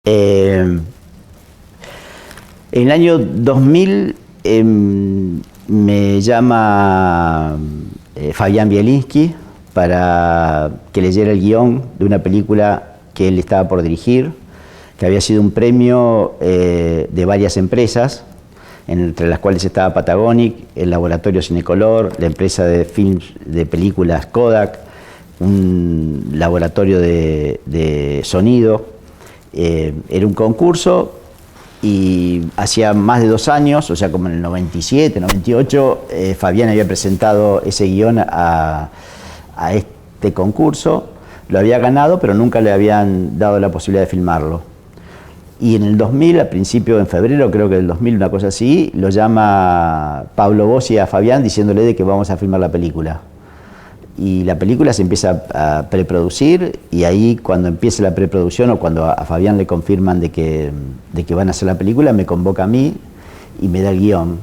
En el año 2000 me llama Fabián Bielinski para que leyera el guión de una película que él estaba por dirigir, que había sido un premio de varias empresas, entre las cuales estaba Patagonic, el laboratorio Cinecolor, la empresa de films de películas Kodak, un laboratorio de sonido. Era un concurso y hacía más de 2 años, o sea, como en el 97, 98, Fabián había presentado ese guión a este concurso, lo había ganado, pero nunca le habían dado la posibilidad de filmarlo. Y en el 2000, a principio, en febrero, creo que del 2000, una cosa así, lo llama Pablo Bossi a Fabián diciéndole de que vamos a filmar la película. Y la película se empieza a preproducir, y ahí cuando empieza la preproducción o cuando a Fabián le confirman de que van a hacer la película, me convoca a mí y me da el guión.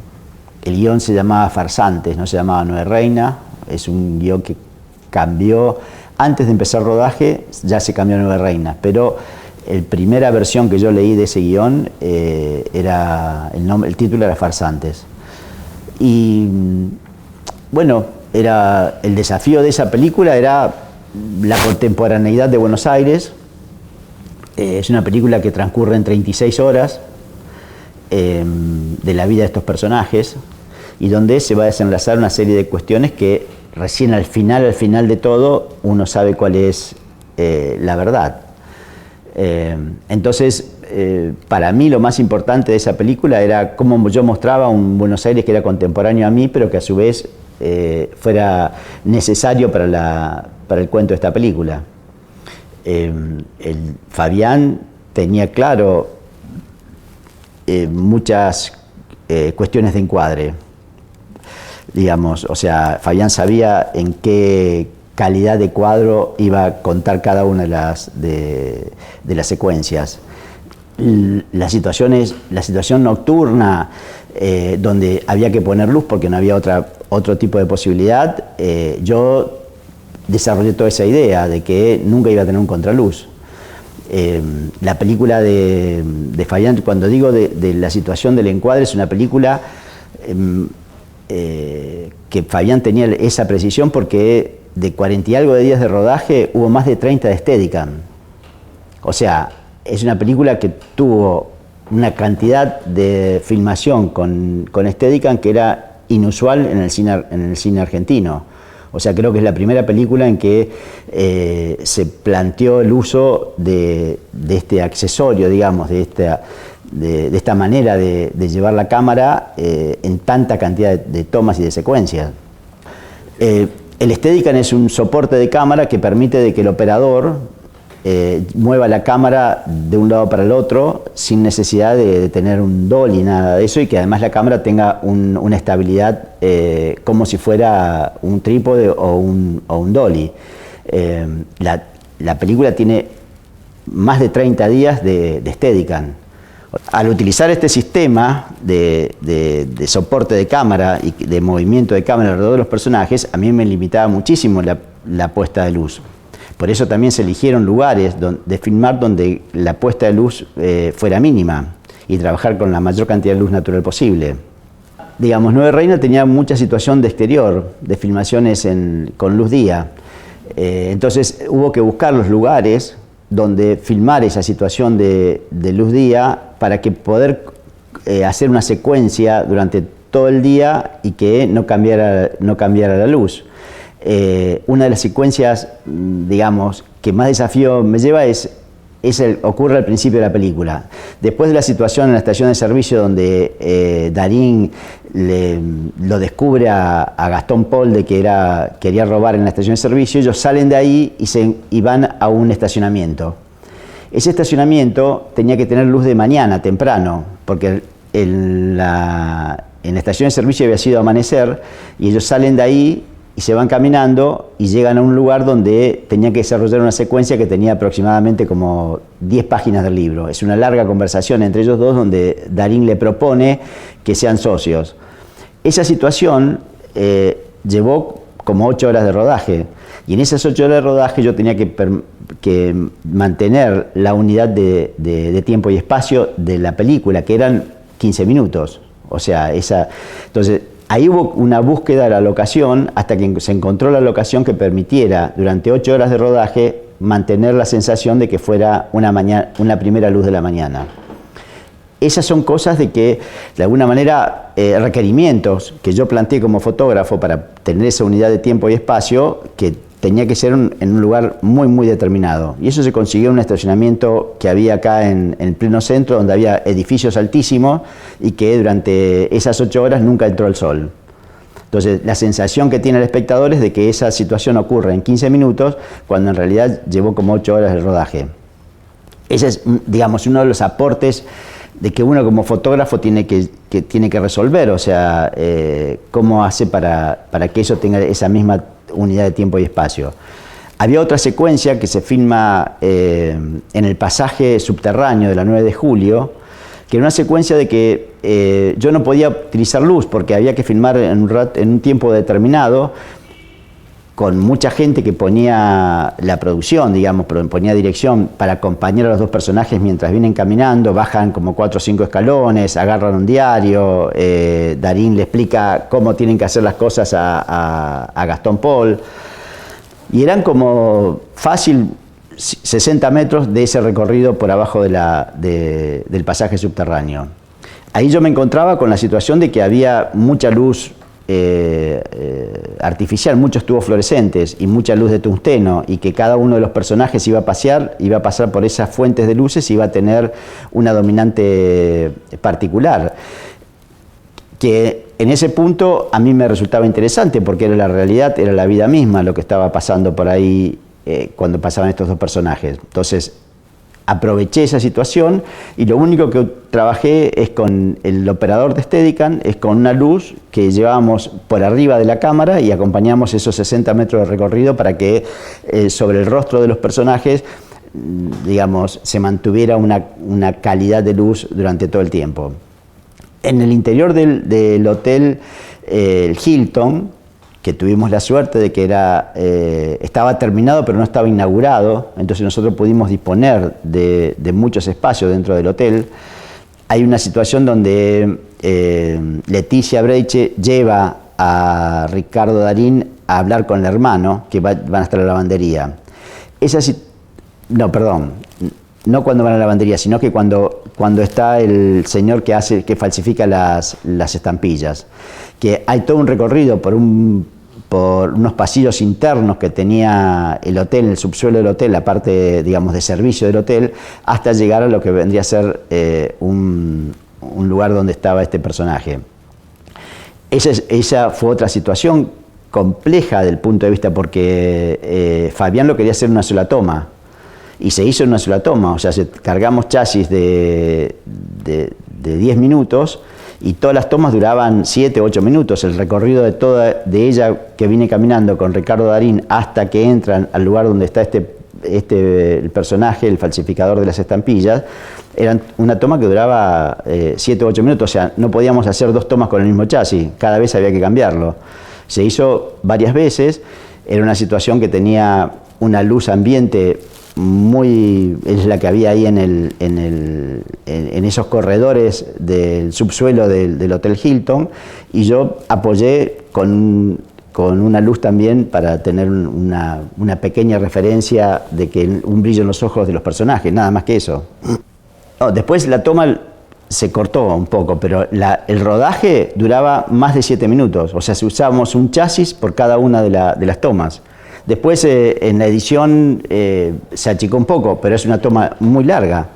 El guión se llamaba Farsantes, no se llamaba Nueve Reina, es un guión que cambió, antes de empezar el rodaje ya se cambió a Nueve Reina, pero la primera versión que yo leí de ese guión, el título era Farsantes. Y bueno, el desafío de esa película era la contemporaneidad de Buenos Aires. Es una película que transcurre en 36 horas de la vida de estos personajes y donde se va a desenlazar una serie de cuestiones que recién al final de todo uno sabe cuál es la verdad. Entonces, para mí lo más importante de esa película era cómo yo mostraba un Buenos Aires que era contemporáneo a mí, pero que a su vez fuera necesario para el cuento de esta película. Fabián tenía claro muchas cuestiones de encuadre, digamos, o sea, Fabián sabía en qué calidad de cuadro iba a contar cada una de las secuencias. La situación nocturna, donde había que poner luz porque no había otro tipo de posibilidad, yo desarrollé toda esa idea de que nunca iba a tener un contraluz. La película de Fabián, cuando digo de la situación del encuadre, es una película que Fabián tenía esa precisión porque de 40 y algo de días de rodaje hubo más de 30 de Steadicam. O sea, es una película que tuvo una cantidad de filmación con Steadicam que era inusual en el cine argentino. O sea, creo que es la primera película en que se planteó el uso de este accesorio, digamos, de esta manera de llevar la cámara en tanta cantidad de tomas y de secuencias. El Steadicam es un soporte de cámara que permite de que el operador mueva la cámara de un lado para el otro sin necesidad de tener un dolly, nada de eso, y que además la cámara tenga una estabilidad como si fuera un trípode o un dolly. La película tiene más de 30 días de Steadicam. Al utilizar este sistema de soporte de cámara y de movimiento de cámara alrededor de los personajes, a mí me limitaba muchísimo la puesta de luz. Por eso también se eligieron lugares de filmar donde la puesta de luz fuera mínima y trabajar con la mayor cantidad de luz natural posible. Digamos, Nueve Reina tenía mucha situación de exterior, de filmaciones con luz día. Entonces hubo que buscar los lugares donde filmar esa situación de luz día para que poder hacer una secuencia durante todo el día y que no cambiara la luz. Una de las secuencias, digamos, que más desafío me lleva ocurre al principio de la película. Después de la situación en la estación de servicio donde Darín lo descubre a Gastón Paul de que quería robar en la estación de servicio, ellos salen de ahí y van a un estacionamiento. Ese estacionamiento tenía que tener luz de mañana, temprano, porque en la estación de servicio había sido amanecer y ellos salen de ahí y se van caminando y llegan a un lugar donde tenían que desarrollar una secuencia que tenía aproximadamente como 10 páginas del libro. Es una larga conversación entre ellos dos donde Darín le propone que sean socios. Esa situación llevó como 8 horas de rodaje y en esas 8 horas de rodaje yo tenía que que mantener la unidad de tiempo y espacio de la película, que eran 15 minutos. O sea, entonces, ahí hubo una búsqueda de la locación hasta que se encontró la locación que permitiera, durante 8 horas de rodaje, mantener la sensación de que fuera una primera luz de la mañana. Esas son cosas de que, de alguna manera, requerimientos que yo planteé como fotógrafo para tener esa unidad de tiempo y espacio, que tenía que ser en un lugar muy, muy determinado. Y eso se consiguió en un estacionamiento que había acá en pleno centro, donde había edificios altísimos y que durante esas 8 horas nunca entró el sol. Entonces, la sensación que tiene el espectador es de que esa situación ocurre en 15 minutos, cuando en realidad llevó como 8 horas de rodaje. Ese es, digamos, uno de los aportes de que uno como fotógrafo tiene que resolver, o sea, cómo hace para que eso tenga esa misma unidad de tiempo y espacio. Había otra secuencia que se filma en el pasaje subterráneo de la 9 de julio, que era una secuencia de que yo no podía utilizar luz porque había que filmar en un tiempo determinado, con mucha gente que ponía la producción, digamos, ponía dirección para acompañar a los dos personajes mientras vienen caminando, bajan como 4 o 5 escalones, agarran un diario, Darín le explica cómo tienen que hacer las cosas a Gastón Paul, y eran como fácil 60 metros de ese recorrido por abajo del pasaje subterráneo. Ahí yo me encontraba con la situación de que había mucha luz artificial, muchos tubos fluorescentes y mucha luz de tungsteno, y que cada uno de los personajes iba a pasar por esas fuentes de luces y iba a tener una dominante particular, que en ese punto a mí me resultaba interesante porque era la realidad, era la vida misma lo que estaba pasando por ahí cuando pasaban estos dos personajes. Entonces aproveché esa situación y lo único que trabajé es con el operador de Steadicam, es con una luz que llevábamos por arriba de la cámara y acompañamos esos 60 metros de recorrido para que sobre el rostro de los personajes, digamos, se mantuviera una calidad de luz durante todo el tiempo. En el interior del hotel el Hilton, que tuvimos la suerte de que estaba terminado pero no estaba inaugurado, entonces nosotros pudimos disponer de muchos espacios dentro del hotel. Hay una situación donde Leticia Breiche lleva a Ricardo Darín a hablar con el hermano, que van a estar en la lavandería. No cuando van a la lavandería, sino que cuando está el señor que falsifica las estampillas, que hay todo un recorrido por unos pasillos internos que tenía el hotel, el subsuelo del hotel, la parte, digamos, de servicio del hotel, hasta llegar a lo que vendría a ser un lugar donde estaba este personaje. Esa fue otra situación compleja del punto de vista porque Fabián lo quería hacer en una sola toma. Y se hizo en una sola toma, o sea, cargamos chasis de 10 minutos y todas las tomas duraban 7 o 8 minutos. El recorrido de ella que viene caminando con Ricardo Darín hasta que entran al lugar donde está el personaje, el falsificador de las estampillas, era una toma que duraba 7 o 8 minutos, o sea, no podíamos hacer 2 tomas con el mismo chasis, cada vez había que cambiarlo. Se hizo varias veces, era una situación que tenía una luz ambiente es la que había ahí en esos corredores del subsuelo del Hotel Hilton, y yo apoyé con una luz también para tener una pequeña referencia de que un brillo en los ojos de los personajes, nada más que eso. Después la toma se cortó un poco, pero el rodaje duraba más de 7 minutos, o sea, usábamos un chasis por cada una de las tomas. Después en la edición se achicó un poco, pero es una toma muy larga.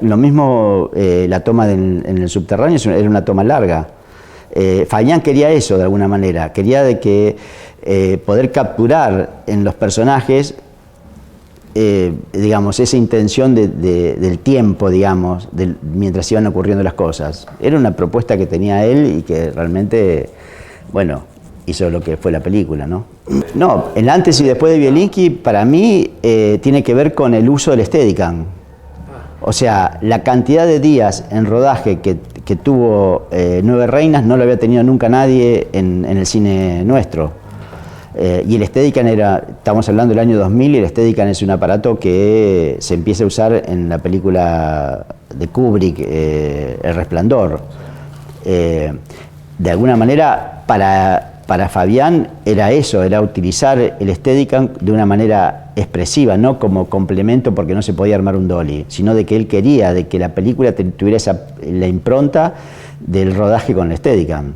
Lo mismo la toma en el subterráneo era una toma larga. Fabián quería eso de alguna manera, quería de que poder capturar en los personajes digamos, esa intención del tiempo, digamos, mientras iban ocurriendo las cosas. Era una propuesta que tenía él y que realmente, bueno, hizo lo que fue la película, ¿no? No, el antes y después de Bielinski, para mí, tiene que ver con el uso del Steadicam. O sea, la cantidad de días en rodaje que tuvo Nueve Reinas no lo había tenido nunca nadie en el cine nuestro. Y el Steadicam estamos hablando del año 2000, y el Steadicam es un aparato que se empieza a usar en la película de Kubrick, El Resplandor. De alguna manera, para Fabián era eso, era utilizar el Steadicam de una manera expresiva, no como complemento porque no se podía armar un dolly, sino de que él quería de que la película tuviera la impronta del rodaje con el Steadicam.